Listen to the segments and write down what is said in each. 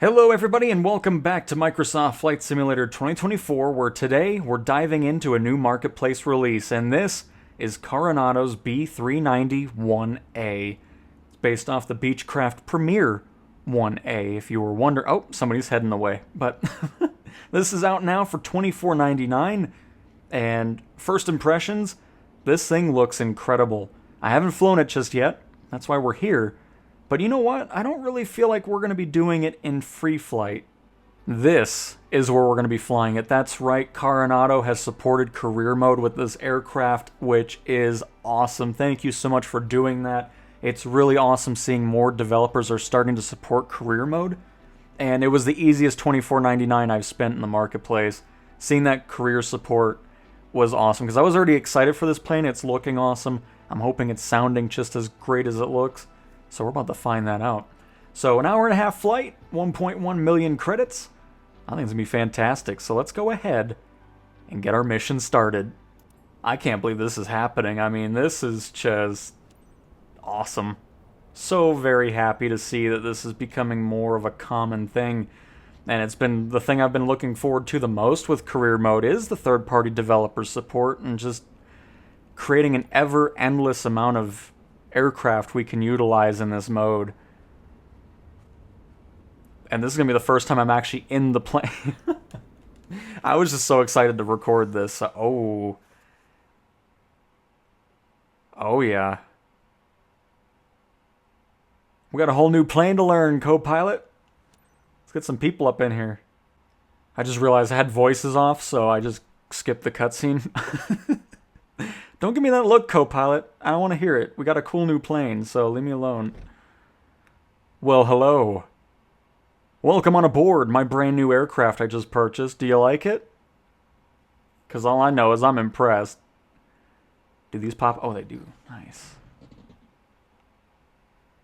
Hello everybody and welcome back to Microsoft Flight Simulator 2024, where today we're diving into a new marketplace release, and this is Carenado's B390 1A. It's based off the Beechcraft Premier 1A, if you were wondering. Oh, somebody's heading away. But this is out now for $24.99, and first impressions, this thing looks incredible. I haven't flown it just yet, that's why we're here. But you know what? I don't really feel like we're going to be doing it in free flight. This is where we're going to be flying it. That's right, Carenado has supported career mode with this aircraft, which is awesome. Thank you so much for doing that. It's really awesome seeing more developers are starting to support career mode. And it was the easiest $24.99 I've spent in the marketplace. Seeing that career support was awesome, because I was already excited for this plane. It's looking awesome. I'm hoping it's sounding just as great as it looks. So we're about to find that out. So an hour and a half flight, 1.1 million credits. I think it's going to be fantastic. So let's go ahead and get our mission started. I can't believe this is happening. I mean, this is just awesome. So very happy to see that this is becoming more of a common thing. And it's been the thing I've been looking forward to the most with career mode is the third-party developer support and just creating an ever-endless amount of aircraft we can utilize in this mode. And this is going to be the first time I'm actually in the plane. I was just so excited to record this. Oh yeah. We got a whole new plane to learn, co-pilot. Let's get some people up in here. I just realized I had voices off, so I just skipped the cutscene. Don't give me that look, co-pilot. I don't want to hear it. We got a cool new plane, so leave me alone. Well, hello. Welcome on aboard my brand new aircraft I just purchased. Do you like it? Because all I know is I'm impressed. Do these pop? Oh, they do. Nice.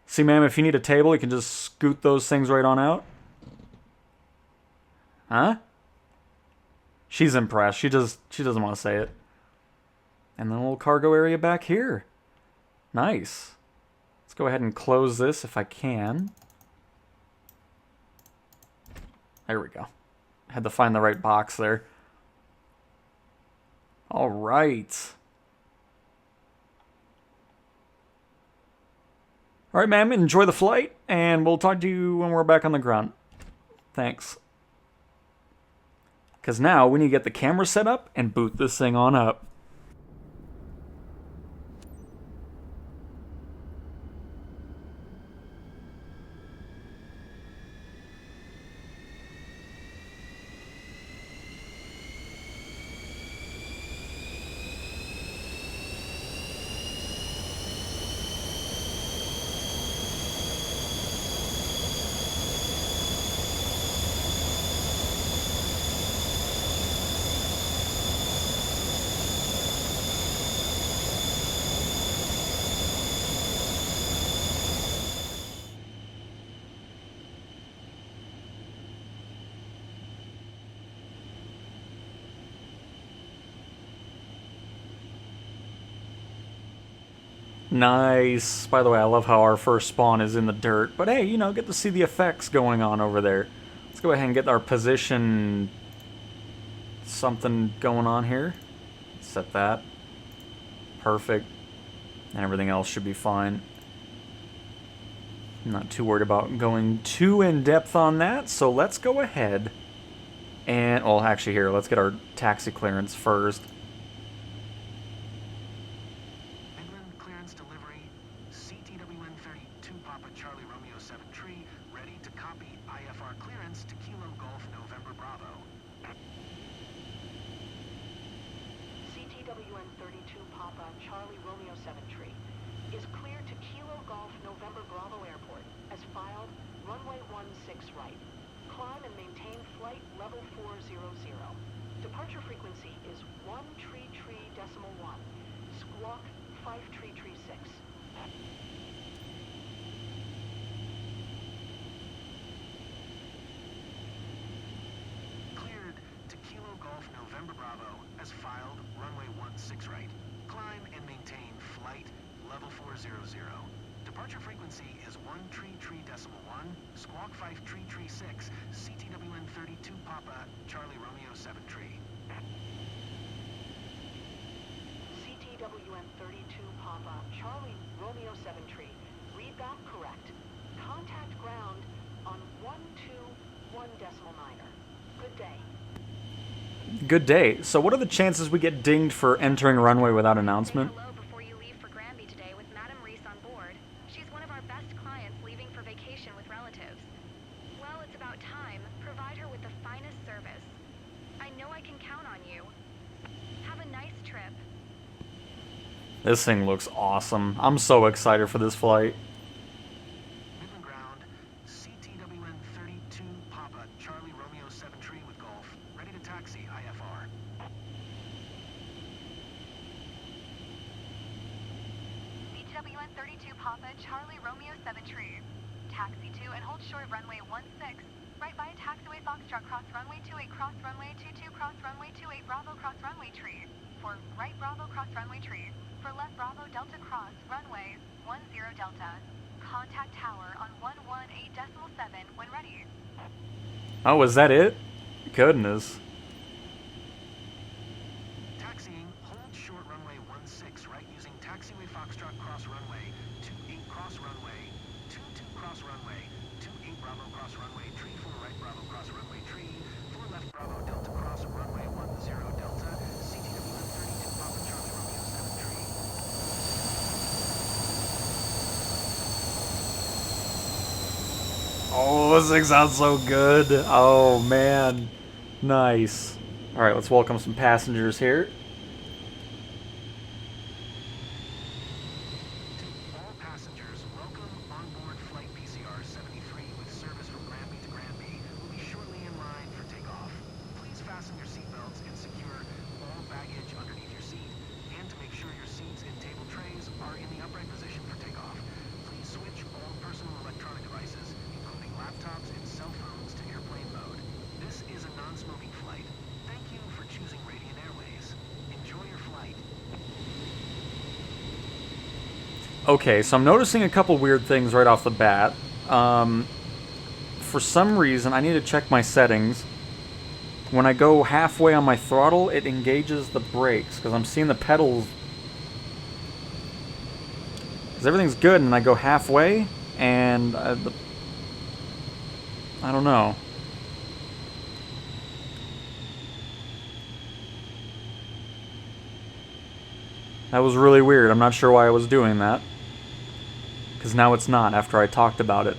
See, ma'am, if you need a table, you can just scoot those things right on out. Huh? She's impressed. She doesn't want to say it. And then a little cargo area back here. Nice. Let's go ahead and close this if I can. There we go. Had to find the right box there. All right. All right, ma'am, enjoy the flight, and we'll talk to you when we're back on the ground. Thanks. Because now we need to get the camera set up and boot this thing on up. Nice. By the way, I love how our first spawn is in the dirt. But hey, you know, get to see the effects going on over there. Let's go ahead and get our position something going on here. Set that. Perfect. And everything else should be fine. I'm not too worried about going too in-depth on that, so let's go ahead and, well, actually here, let's get our taxi clearance first. Departure frequency is 133.1. Squawk 5336. Cleared to Kilo Golf November Bravo as filed, runway 16 right. Climb and maintain flight level 400. Departure frequency is 133.1. Squawk 5336 CTWN 32 Papa, Charlie Romeo 7 tree. Read that correct. Contact ground on 121.9er. Good day. Good day. So what are the chances we get dinged for entering runway without announcement? Say hello before you leave for Granby today with Madame Reese on board. She's one of our best clients leaving for vacation with relatives. Well, it's about time. Provide her with the finest service. I know I can count on you. Have a nice trip. This thing looks awesome. I'm so excited for this flight. Midland ground, CTWN 32 Papa, Charlie Romeo 7 tree with Golf. Ready to taxi, IFR. CTWN 32 Papa, Charlie Romeo 7 tree. Taxi 2 and hold short runway 16. Right by a taxiway Foxtrot cross runway 28 cross runway 22 cross runway 28 Bravo cross runway tree. For right Bravo cross runway tree. For left Bravo Delta cross runway 10 Delta. Contact tower on 118.7 when ready. Oh, was that it? Goodness. Taxiing, hold short runway 16 right using taxiway Foxtrot cross runway 28 cross runway 22 cross runway 28 Bravo cross runway tree 4 right Bravo cross runway tree 4 left Bravo Delta cross runway 10 Delta CTWN 32 Papa Charlie Romeo 7 tree. Oh, this thing sounds so good. Oh, man. Nice. All right, let's welcome some passengers here. All passengers, welcome on board flight PCR 73 with service from Granby to Granby. We'll be shortly in line for takeoff. Please fasten your seatbelts and secure all baggage underneath your seat. And to make sure your seats and table trays are in the upright position for takeoff. Please switch all personal electronic devices, including laptops and cell phones, to airplane mode. This is a non-smoking flight. Thank you for choosing Radiant Airways. Enjoy your flight. Okay, so I'm noticing a couple weird things right off the bat. For some reason, I need to check my settings. When I go halfway on my throttle, it engages the brakes, because I'm seeing the pedals. Because everything's good, and I go halfway, and I don't know. That was really weird. I'm not sure why I was doing that. Because now it's not, after I talked about it.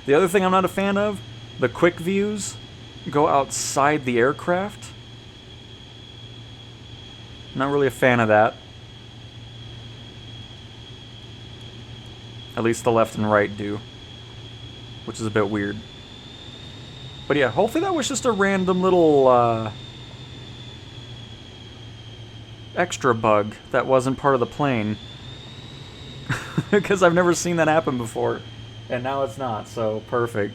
The other thing I'm not a fan of, the quick views go outside the aircraft. Not really a fan of that. At least the left and right do. Which is a bit weird. But yeah, hopefully that was just a random little extra bug that wasn't part of the plane. Because I've never seen that happen before. And now it's not, so perfect.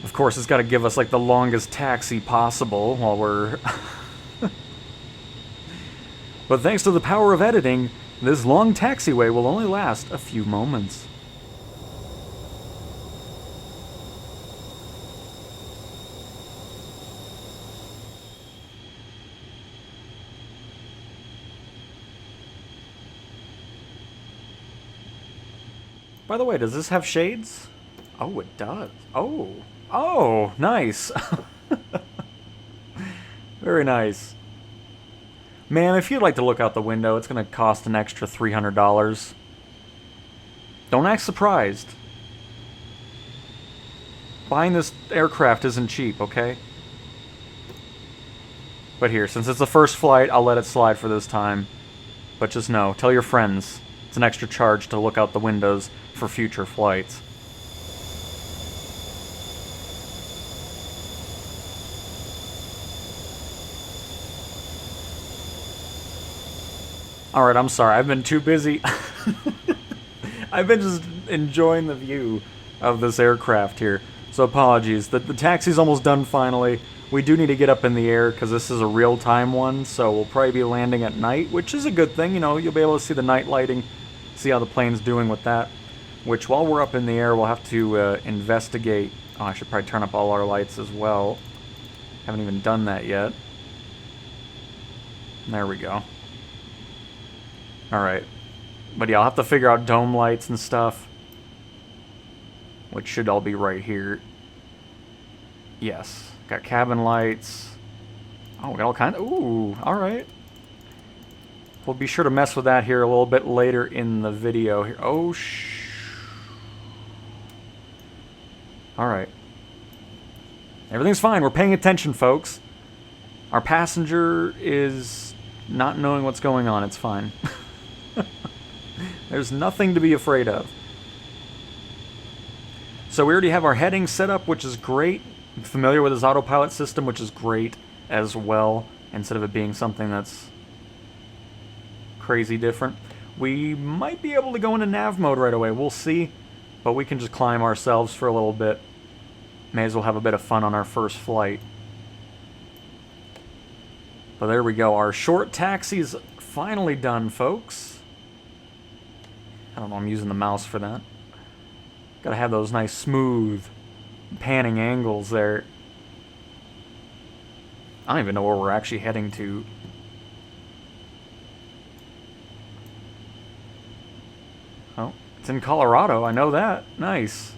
Of course, it's got to give us like the longest taxi possible while we're... But thanks to the power of editing, this long taxiway will only last a few moments. By the way, does this have shades? Oh, it does. Oh. Oh, nice. Very nice. Ma'am, if you'd like to look out the window, it's going to cost an extra $300. Don't act surprised. Buying this aircraft isn't cheap, okay? But here, since it's the first flight, I'll let it slide for this time. But just know, tell your friends. It's an extra charge to look out the windows for future flights. Alright, I'm sorry. I've been too busy. I've been just enjoying the view of this aircraft here. So apologies. The taxi's almost done finally. We do need to get up in the air because this is a real-time one, so we'll probably be landing at night, which is a good thing. You know, you'll be able to see the night lighting, see how the plane's doing with that. Which, while we're up in the air, we'll have to investigate. Oh, I should probably turn up all our lights as well. Haven't even done that yet. There we go. Alright. But yeah, I'll have to figure out dome lights and stuff. Which should all be right here. Yes. Got cabin lights. Oh, we got all kinds of... Ooh, alright. We'll be sure to mess with that here a little bit later in the video. Here. Oh, Alright. Everything's fine. We're paying attention, folks. Our passenger is not knowing what's going on. It's fine. There's nothing to be afraid of. So we already have our heading set up, which is great. I'm familiar with his autopilot system, which is great as well, instead of it being something that's crazy different. We might be able to go into nav mode right away. We'll see. But we can just climb ourselves for a little bit. May as well have a bit of fun on our first flight. But there we go. Our short taxi's finally done, folks. I don't know, I'm using the mouse for that. Gotta have those nice smooth panning angles there. I don't even know where we're actually heading to. Oh, it's in Colorado, I know that. Nice.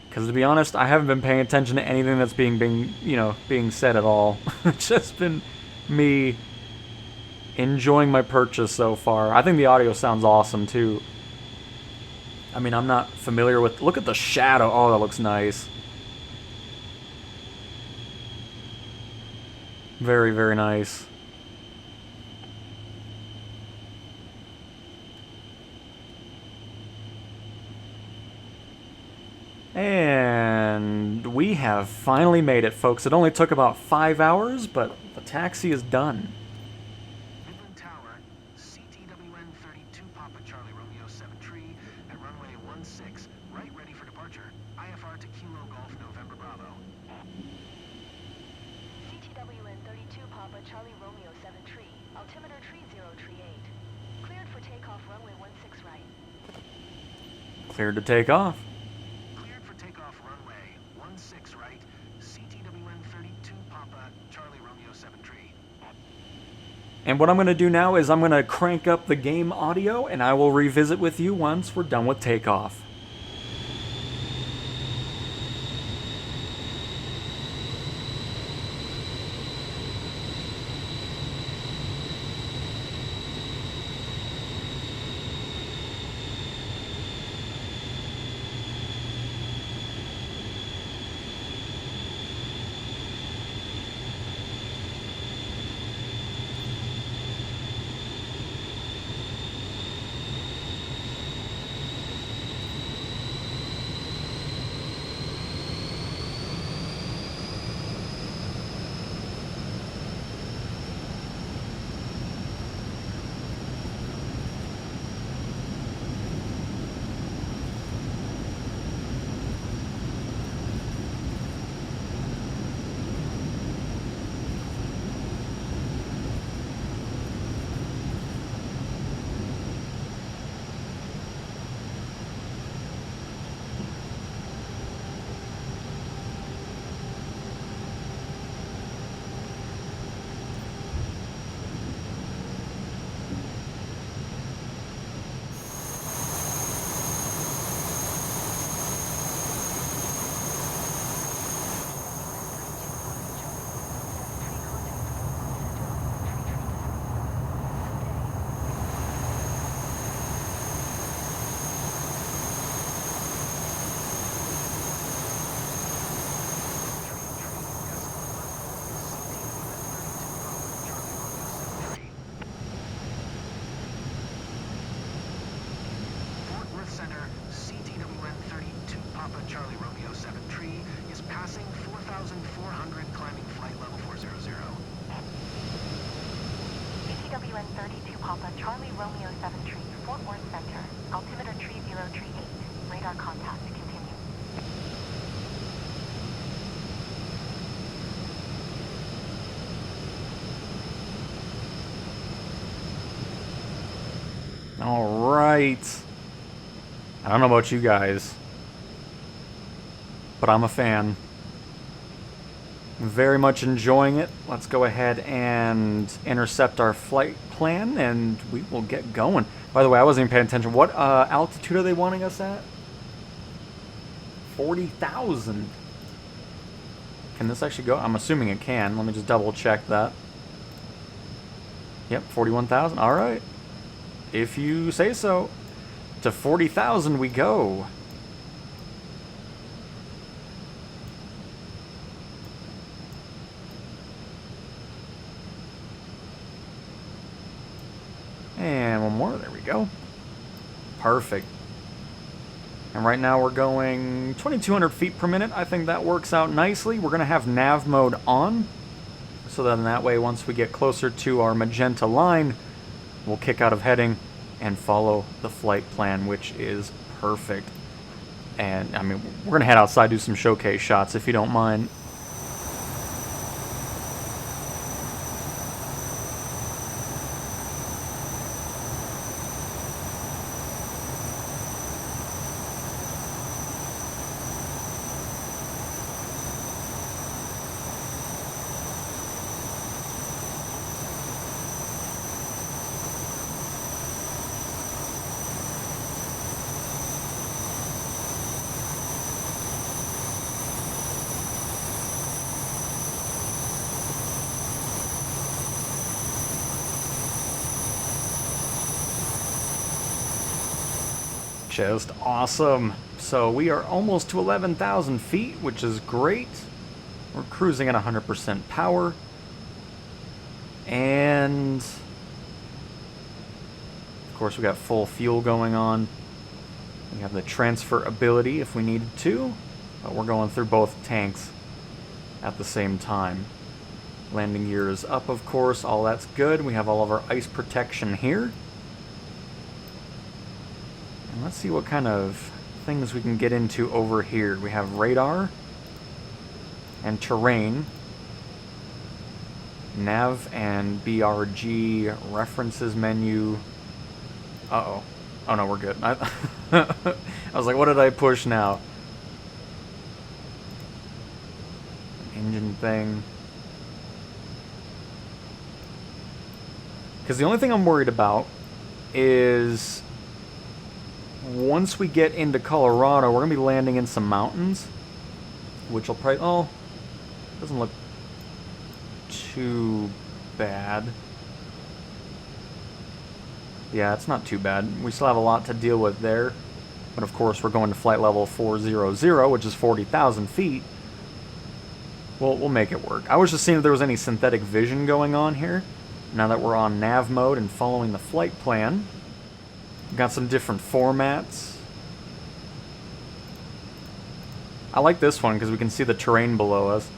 Because to be honest, I haven't been paying attention to anything that's being said at all. It's just been me enjoying my purchase so far. I think the audio sounds awesome too. I mean, I'm not familiar with... Look at the shadow. Oh, that looks nice. Very, very nice. And we have finally made it, folks. It only took about 5 hours, but the taxi is done. Midland Tower, CTWN 32 Papa Charlie Romeo 7 Tree at runway 16, right ready for departure. IFR to Kilo Golf November Bravo. CTWN 32 Papa Charlie Romeo 7 Tree, altimeter tree 038. Cleared for takeoff runway 16 right. Cleared to take off. Cleared for takeoff runway 16 right, CTWN 32 Papa Charlie Romeo 7 Tree. And what I'm going to do now is I'm going to crank up the game audio, and I will revisit with you once we're done with takeoff. Fort Worth Center, CTWN 32 Papa Charlie Romeo 7 Tree is passing 4,400 climbing flight level 400. CTWN 32 Papa Charlie Romeo 7 Tree, Fort Worth Center, altimeter tree 038. Radar contact continue. All right. I don't know about you guys, but I'm a fan. Very much enjoying it. Let's go ahead and intercept our flight plan, and we will get going. By the way, I wasn't even paying attention. What altitude are they wanting us at? 40,000. Can this actually go? I'm assuming it can. Let me just double check that. Yep, 41,000. All right. If you say so. To 40,000 we go. And one more. There we go. Perfect. And right now we're going 2,200 feet per minute. I think that works out nicely. We're going to have nav mode on. So then that way, once we get closer to our magenta line, we'll kick out of heading and follow the flight plan, which is perfect. And, I mean, we're going to head outside, do some showcase shots, if you don't mind. Just awesome. So we are almost to 11,000 feet, which is great. We're cruising at 100% power. And of course we got full fuel going on. We have the transfer ability if we needed to, but we're going through both tanks at the same time. Landing gear is up, of course. All that's good. We have all of our ice protection here. Let's see what kind of things we can get into over here. We have radar and terrain, nav and BRG references menu. Uh-oh. Oh no, we're good. I was like, what did I push now? Engine thing. Because the only thing I'm worried about is once we get into Colorado, we're going to be landing in some mountains, which will probably... Oh, doesn't look too bad. Yeah, it's not too bad. We still have a lot to deal with there. But of course, we're going to flight level 400, which is 40,000 feet. We'll make it work. I was just seeing if there was any synthetic vision going on here. Now that we're on nav mode and following the flight plan. We've got some different formats. I like this one because we can see the terrain below us.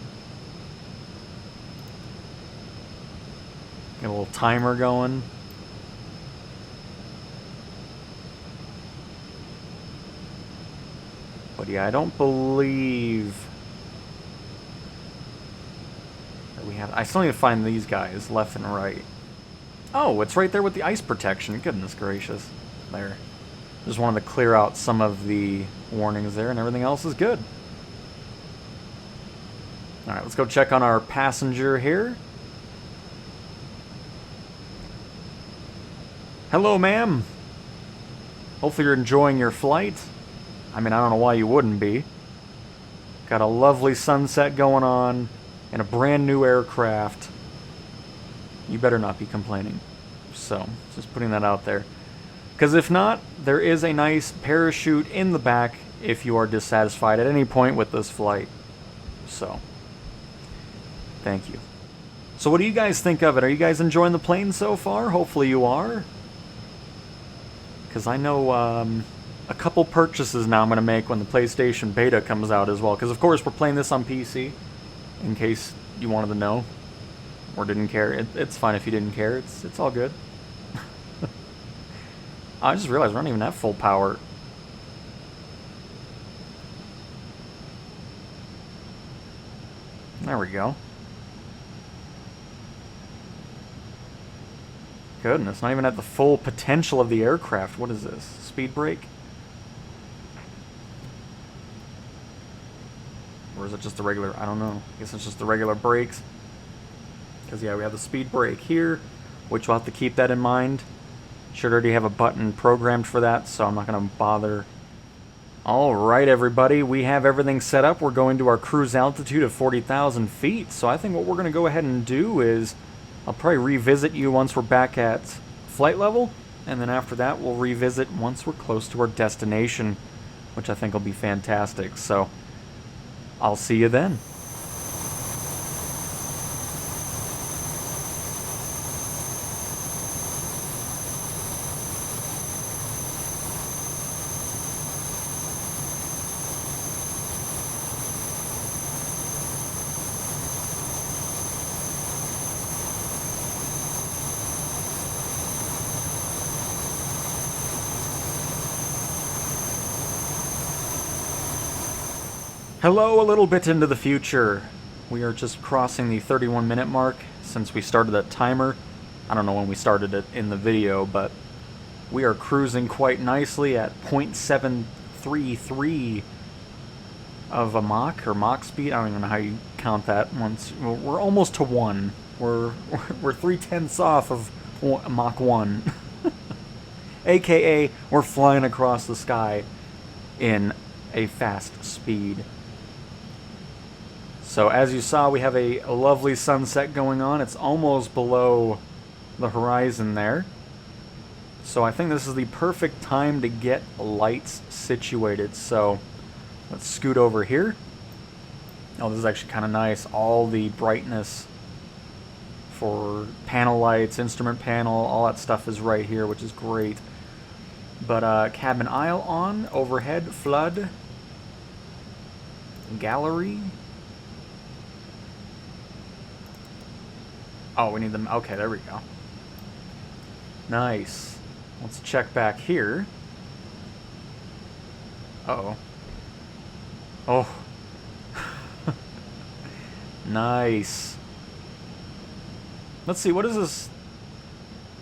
Got a little timer going. But yeah, I don't believe that we have... I still need to find these guys, left and right. Oh, it's right there with the ice protection. Goodness gracious. There. Just wanted to clear out some of the warnings there, and everything else is good. Alright, let's go check on our passenger here. Hello, ma'am. Hopefully you're enjoying your flight. I mean, I don't know why you wouldn't be. Got a lovely sunset going on, and a brand new aircraft. You better not be complaining. So, just putting that out there. Because if not, there is a nice parachute in the back if you are dissatisfied at any point with this flight. So, thank you. So what do you guys think of it? Are you guys enjoying the plane so far? Hopefully you are. Because I know a couple purchases now I'm going to make when the PlayStation Beta comes out as well. Because of course we're playing this on PC, in case you wanted to know. Or didn't care. It's fine if you didn't care. It's all good. I just realized we're not even at full power. There we go. Goodness, not even at the full potential of the aircraft. What is this? Speed brake? Or is it just the regular? I don't know. I guess it's just the regular brakes. Because, yeah, we have the speed brake here, which we'll have to keep that in mind. Should already have a button programmed for that, so I'm not going to bother. Alright, everybody, we have everything set up. We're going to our cruise altitude of 40,000 feet. So I think what we're going to go ahead and do is I'll probably revisit you once we're back at flight level. And then after that, we'll revisit once we're close to our destination, which I think will be fantastic. So I'll see you then. Hello, a little bit into the future. We are just crossing the 31-minute mark since we started that timer. I don't know when we started it in the video, but we are cruising quite nicely at 0.733 of a Mach, or Mach speed. I don't even know how you count that. Once we're almost to 1. We're 3/10 off of Mach 1. AKA, we're flying across the sky in a fast speed. So as you saw, we have a lovely sunset going on. It's almost below the horizon there. So I think this is the perfect time to get lights situated. So let's scoot over here. Oh, this is actually kind of nice. All the brightness for panel lights, instrument panel, all that stuff is right here, which is great. But cabin aisle on, overhead, flood, gallery. Oh, we need them. Okay, there we go. Nice. Let's check back here. Uh-oh. Oh. Nice. Let's see, what is this?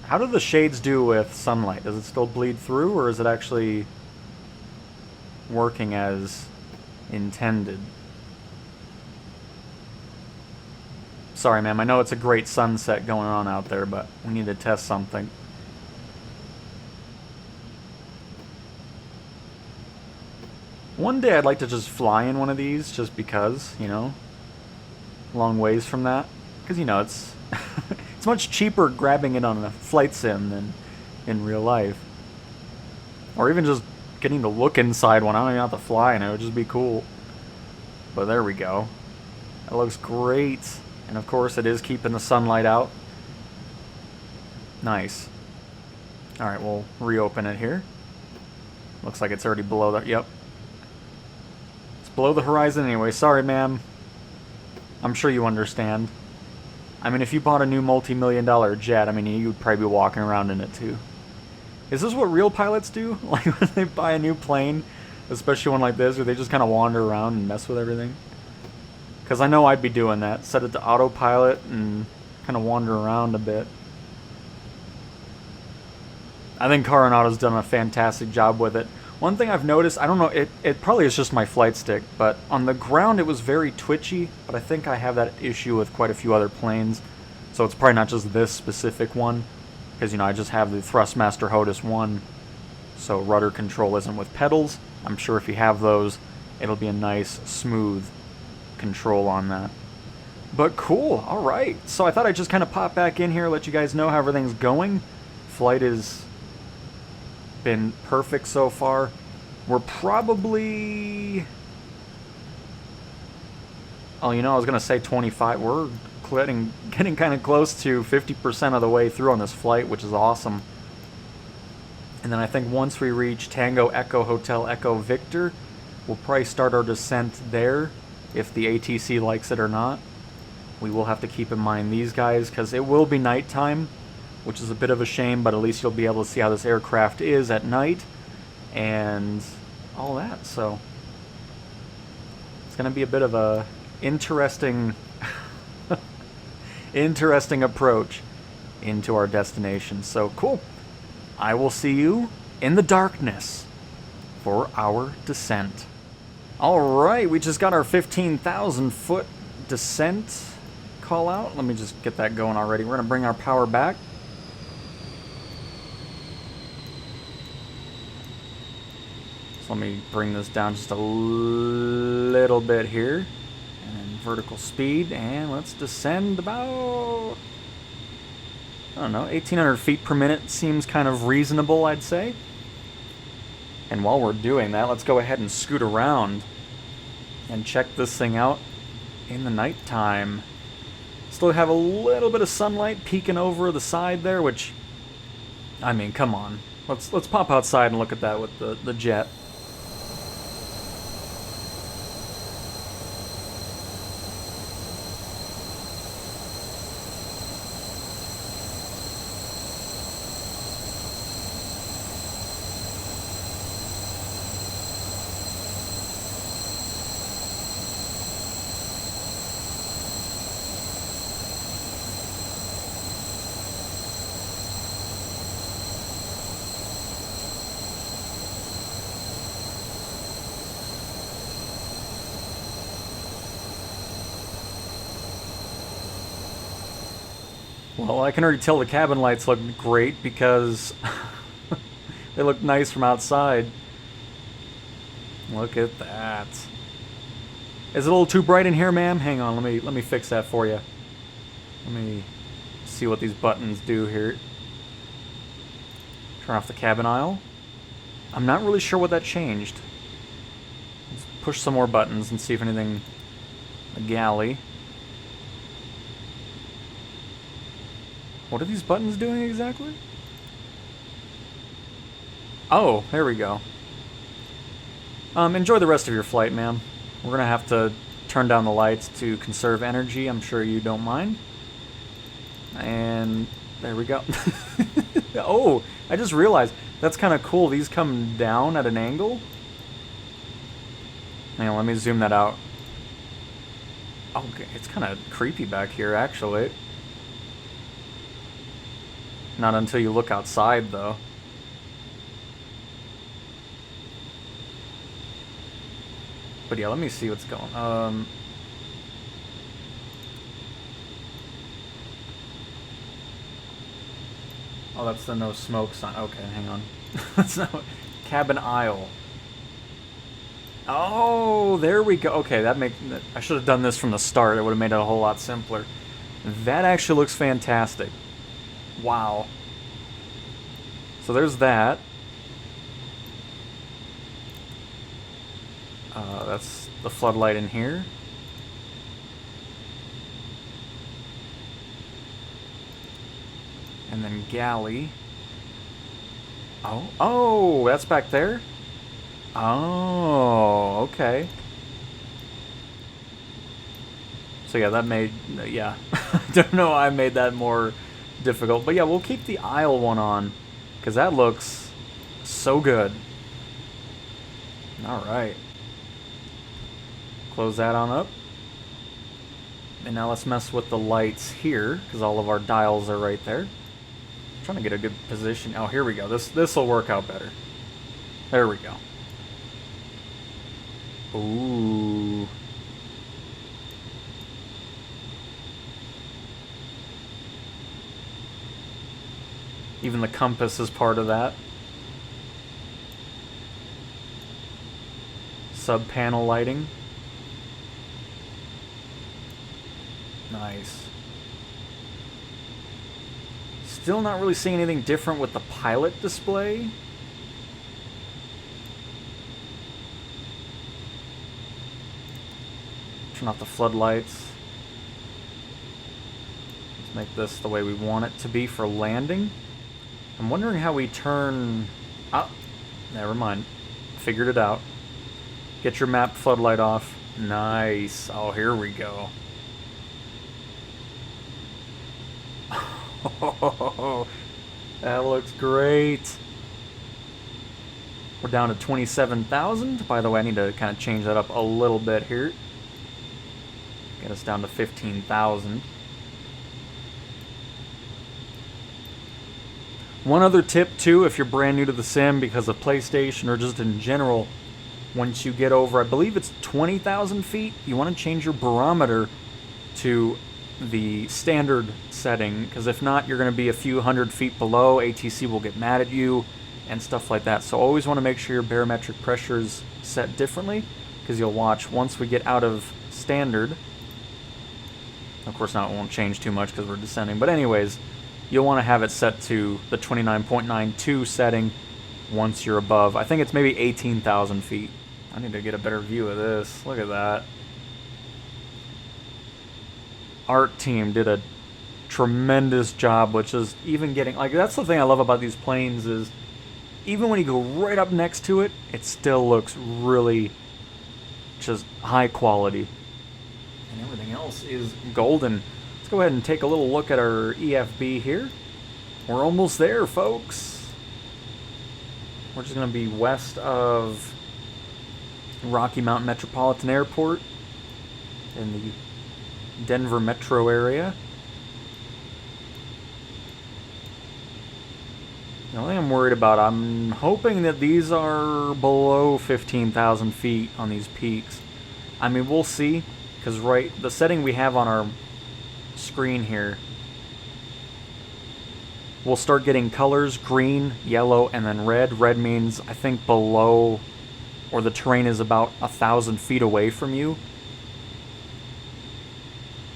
How do the shades do with sunlight? Does it still bleed through, or is it actually working as intended? Sorry, ma'am, I know it's a great sunset going on out there, but we need to test something. One day I'd like to just fly in one of these, just because, you know, long ways from that. Because, you know, it's it's much cheaper grabbing it on a flight sim than in real life. Or even just getting to look inside one. I don't even have to fly in it. It would just be cool. But there we go. That looks great. And of course, it is keeping the sunlight out. Nice. Alright, we'll reopen it here. Looks like it's already below the... Yep. It's below the horizon anyway. Sorry, ma'am. I'm sure you understand. I mean, if you bought a new multi-million-dollar jet, I mean, you'd probably be walking around in it too. Is this what real pilots do? Like, when they buy a new plane, especially one like this, where they just kind of wander around and mess with everything? Because I know I'd be doing that. Set it to autopilot and kind of wander around a bit. I think Carenado's done a fantastic job with it. One thing I've noticed, I don't know, it probably is just my flight stick, but on the ground it was very twitchy, but I think I have that issue with quite a few other planes. So it's probably not just this specific one, because, you know, I just have the Thrustmaster HOTUS 1, so rudder control isn't with pedals. I'm sure if you have those, it'll be a nice, smooth control on that. But cool, alright. So I thought I'd just kind of pop back in here, let you guys know how everything's going. Flight has been perfect so far. We're probably... Oh, you know, I was going to say 25. We're getting kind of close to 50% of the way through on this flight, which is awesome. And then I think once we reach Tango Echo Hotel Echo Victor, we'll probably start our descent there, if the ATC likes it or not. We will have to keep in mind these guys, because it will be nighttime, which is a bit of a shame, but at least you'll be able to see how this aircraft is at night, and all that, so it's going to be a bit of a interesting interesting approach into our destination. So cool. I will see you in the darkness for our descent. Alright, we just got our 15,000 foot descent call out. Let me just get that going already. We're going to bring our power back. So let me bring this down just a little bit here. And vertical speed. And let's descend about, I don't know, 1,800 feet per minute seems kind of reasonable, I'd say. And while we're doing that, let's go ahead and scoot around and check this thing out in the nighttime. Still have a little bit of sunlight peeking over the side there, which, I mean, come on. Let's pop outside and look at that with the jet. Well, I can already tell the cabin lights look great because they look nice from outside. Look at that. Is it a little too bright in here, ma'am? Hang on, let me fix that for you. Let me see what these buttons do here. Turn off the cabin aisle. I'm not really sure what that changed. Let's push some more buttons and see if anything... The galley. What are these buttons doing exactly? Oh, there we go. Enjoy the rest of your flight, ma'am. We're gonna have to turn down the lights to conserve energy. I'm sure you don't mind. And there we go. Oh, I just realized that's kind of cool. These come down at an angle. Hang on, let me zoom that out. Okay, it's kind of creepy back here, actually. Not until you look outside, though. But yeah, let me see what's going on. Oh, that's the no smoke sign. Okay, hang on. That's not... Cabin aisle. Oh, there we go. Okay, I should have done this from the start. It would have made it a whole lot simpler. That actually looks fantastic. Wow. So there's that. That's the floodlight in here. And then galley. Oh, that's back there? Oh, okay. So yeah, that made, yeah. I don't know why I made that more difficult. But yeah, we'll keep the aisle one on, because that looks so good. Alright. Close that on up. And now let's mess with the lights here, because all of our dials are right there. I'm trying to get a good position. Oh, here we go. This will work out better. There we go. Ooh. Even the compass is part of that. Sub-panel lighting. Nice. Still not really seeing anything different with the pilot display. Turn off the floodlights. Let's make this the way we want it to be for landing. I'm wondering how we turn... Oh, never mind. Figured it out. Get your map floodlight off. Nice. Oh, here we go. Oh, that looks great. We're down to 27,000. By the way, I need to kind of change that up a little bit here. Get us down to 15,000. One other tip, too, if you're brand new to the sim because of PlayStation or just in general, once you get over, I believe it's 20,000 feet, you want to change your barometer to the standard setting, because if not, you're going to be a few hundred feet below. ATC will get mad at you and stuff like that. So always want to make sure your barometric pressure is set differently, because you'll watch once we get out of standard. Of course, now it won't change too much because we're descending. But anyways, you'll want to have it set to the 29.92 setting once you're above. I think it's maybe 18,000 feet. I need to get a better view of this. Look at that. Art team did a tremendous job, which is even getting, like, that's the thing I love about these planes is even when you go right up next to it, it still looks really just high quality. And everything else is golden. Let's go ahead and take a little look at our EFB here. We're almost there, folks. We're just going to be west of Rocky Mountain Metropolitan Airport in the Denver metro area. The only thing I'm worried about, I'm hoping that these are below 15,000 feet on these peaks. I mean, we'll see, because the setting we have on our screen here, we'll start getting colors, green, yellow, and then red. Red means, I think, below, or the terrain is about 1,000 feet away from you.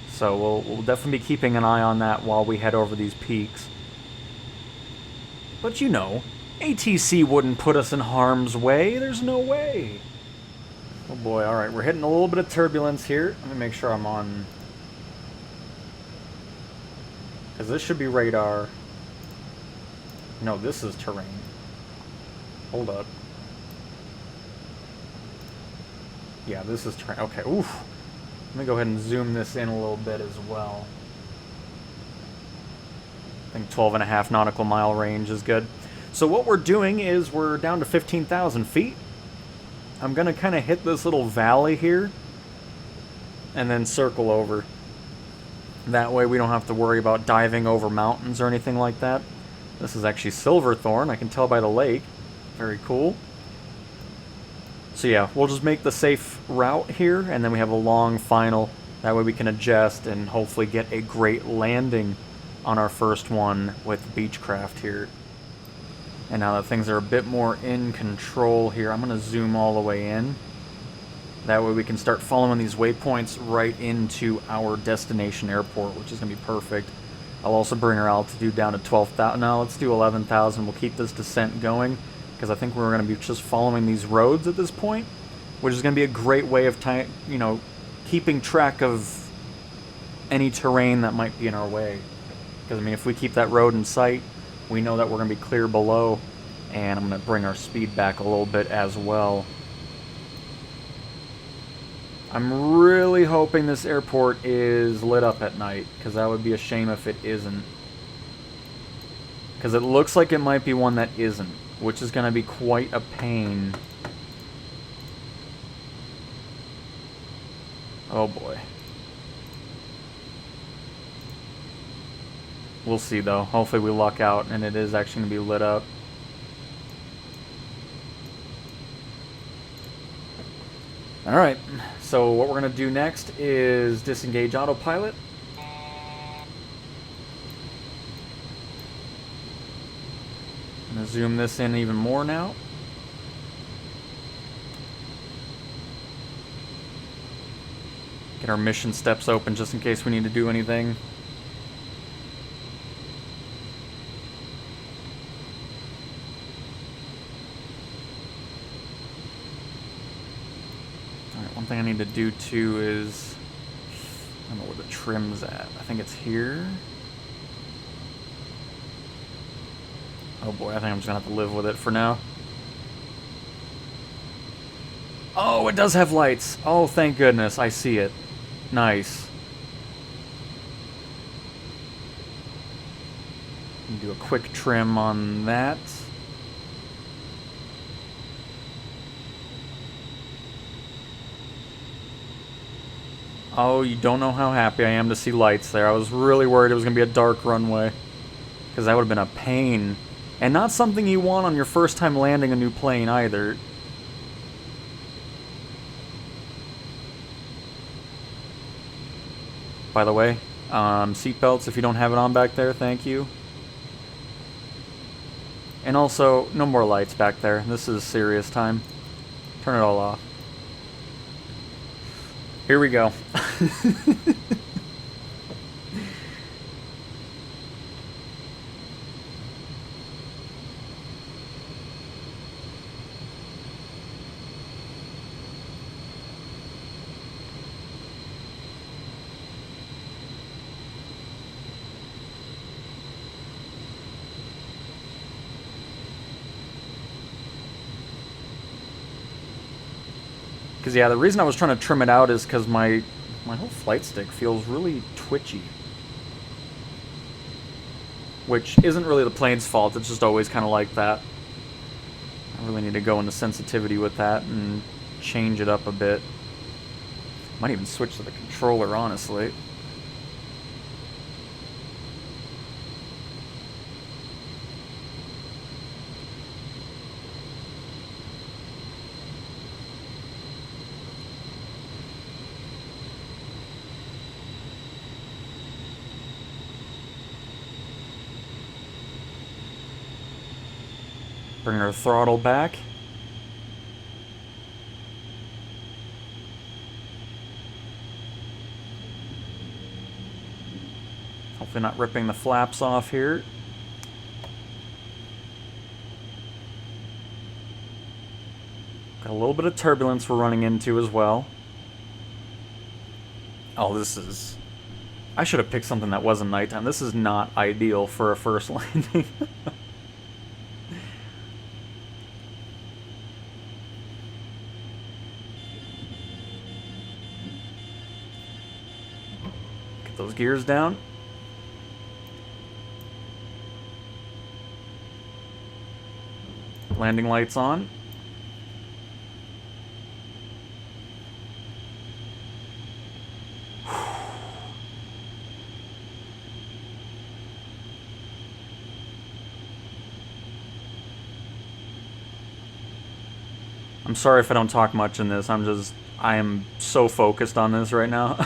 So we'll definitely be keeping an eye on that while we head over these peaks. But you know, ATC wouldn't put us in harm's way. There's no way. Oh boy, alright, we're hitting a little bit of turbulence here. Let me make sure I'm on, because this should be radar. No, this is terrain. Hold up. Yeah, this is terrain. Okay, oof. Let me go ahead and zoom this in a little bit as well. I think 12.5 nautical mile range is good. So what we're doing is we're down to 15,000 feet. I'm going to kind of hit this little valley here and then circle over. That way we don't have to worry about diving over mountains or anything like that. This is actually Silverthorn, I can tell by the lake. Very cool. So yeah, we'll just make the safe route here, and then we have a long final. That way we can adjust and hopefully get a great landing on our first one with Beechcraft here. And now that things are a bit more in control here, I'm going to zoom all the way in. That way we can start following these waypoints right into our destination airport, which is going to be perfect. I'll also bring our altitude down to 12,000. No, let's do 11,000. We'll keep this descent going, because I think we're going to be just following these roads at this point, which is going to be a great way of keeping track of any terrain that might be in our way. Because, I mean, if we keep that road in sight, we know that we're going to be clear below, and I'm going to bring our speed back a little bit as well. I'm really hoping this airport is lit up at night, because that would be a shame if it isn't. Because it looks like it might be one that isn't, which is going to be quite a pain. Oh boy. We'll see though. Hopefully we luck out and it is actually going to be lit up. Alright, so what we're going to do next is disengage autopilot. I'm going to zoom this in even more now. Get our mission steps open just in case we need to do anything. Alright, one thing I need to do too is, I don't know where the trim's at. I think it's here. Oh boy, I think I'm just gonna have to live with it for now. Oh, it does have lights. Oh, thank goodness, I see it. Nice. Do a quick trim on that. Oh, you don't know how happy I am to see lights there. I was really worried it was going to be a dark runway, because that would have been a pain. And not something you want on your first time landing a new plane either. by the way. Seatbelts if you don't have it on back there, thank you. And also, no more lights back there. This is serious time. Turn it all off. Here we go. Because, yeah, the reason I was trying to trim it out is because my whole flight stick feels really twitchy. Which isn't really the plane's fault, it's just always kind of like that. I really need to go into sensitivity with that and change it up a bit. Might even switch to the controller, honestly. Bring our throttle back. Hopefully not ripping the flaps off here. Got a little bit of turbulence we're running into as well. Oh, this is... I should have picked something that wasn't nighttime. This is not ideal for a first landing. Those gears down. Landing lights on. I'm sorry if I don't talk much in this. I am so focused on this right now.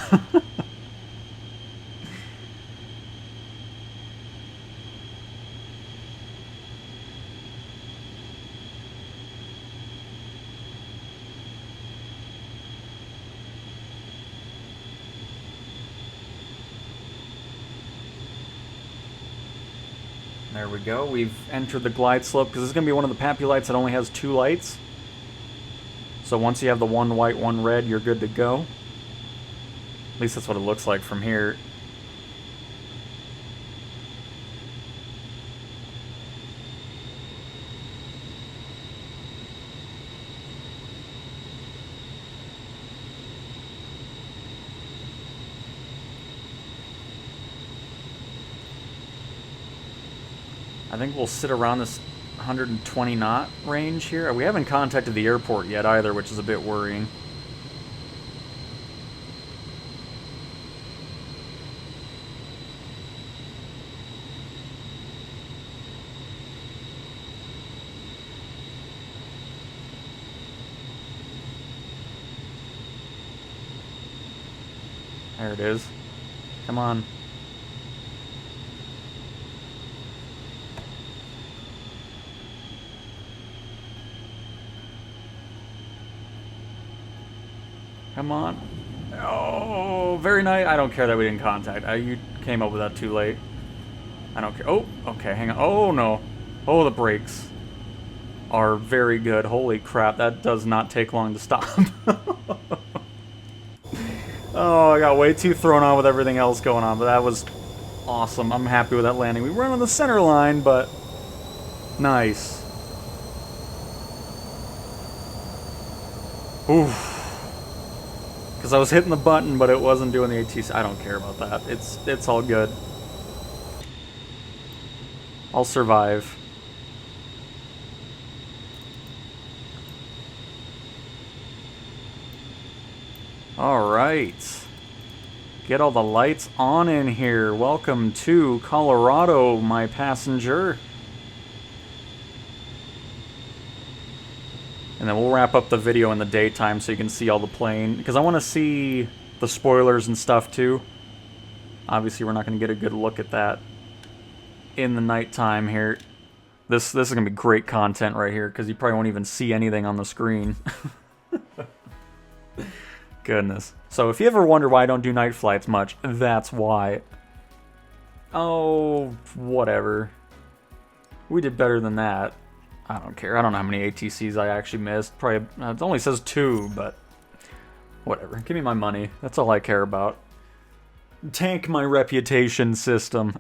There we go. We've entered the glide slope because this is going to be one of the Pappy lights that only has 2 lights. So once you have the 1 white, 1 red, you're good to go. At least that's what it looks like from here. I think we'll sit around this 120 knot range here. We haven't contacted the airport yet either, which is a bit worrying. There it is. Come on. Come on. Oh, very nice. I don't care that we didn't contact. You came up with that too late. I don't care. Oh, okay, hang on. Oh, no. Oh, the brakes are very good. Holy crap, that does not take long to stop. Oh, I got way too thrown on with everything else going on, but that was awesome. I'm happy with that landing. We were on the center line, but nice. Oof. Because I was hitting the button, but it wasn't doing the ATC. I don't care about that. It's all good. I'll survive. Alright. Get all the lights on in here. Welcome to Colorado, my passenger. And then we'll wrap up the video in the daytime so you can see all the plane. Because I want to see the spoilers and stuff too. Obviously, we're not going to get a good look at that in the nighttime here. This is going to be great content right here, because you probably won't even see anything on the screen. Goodness. So if you ever wonder why I don't do night flights much, that's why. Oh, whatever. We did better than that. I don't care. I don't know how many ATCs I actually missed. Probably, it only says 2, but whatever. Give me my money. That's all I care about. Tank my reputation system.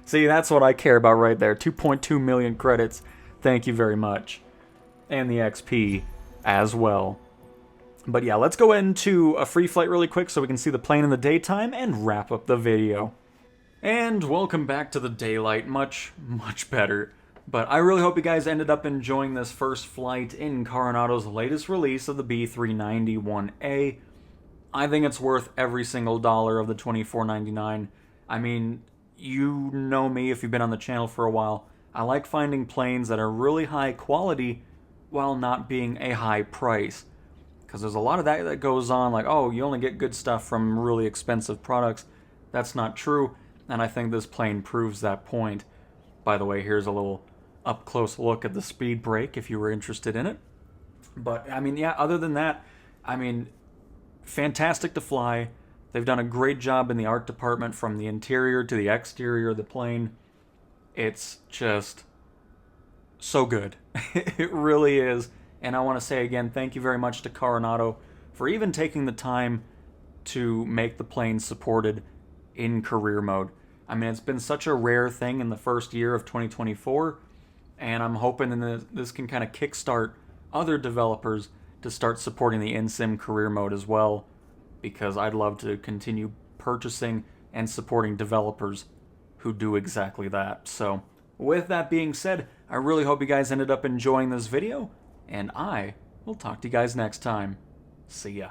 See, that's what I care about right there. 2.2 million credits. Thank you very much. And the XP as well. But yeah, let's go into a free flight really quick so we can see the plane in the daytime and wrap up the video. And welcome back to the daylight. Much, much better. But I really hope you guys ended up enjoying this first flight in Carenado's latest release of the B390 1A. I think it's worth every single dollar of the $24.99. I mean, you know me if you've been on the channel for a while. I like finding planes that are really high quality while not being a high price. Because there's a lot of that goes on, like, oh, you only get good stuff from really expensive products. That's not true, and I think this plane proves that point. By the way, here's a little up-close look at the speed brake if you were interested in it. But, I mean, yeah, other than that, I mean, fantastic to fly. They've done a great job in the art department from the interior to the exterior of the plane. It's just so good. It really is. And I want to say again, thank you very much to Carenado for even taking the time to make the plane supported in career mode. I mean, it's been such a rare thing in the first year of 2024, and I'm hoping this can kind of kickstart other developers to start supporting the in-sim career mode as well, because I'd love to continue purchasing and supporting developers who do exactly that. So, with that being said, I really hope you guys ended up enjoying this video, and I will talk to you guys next time. See ya.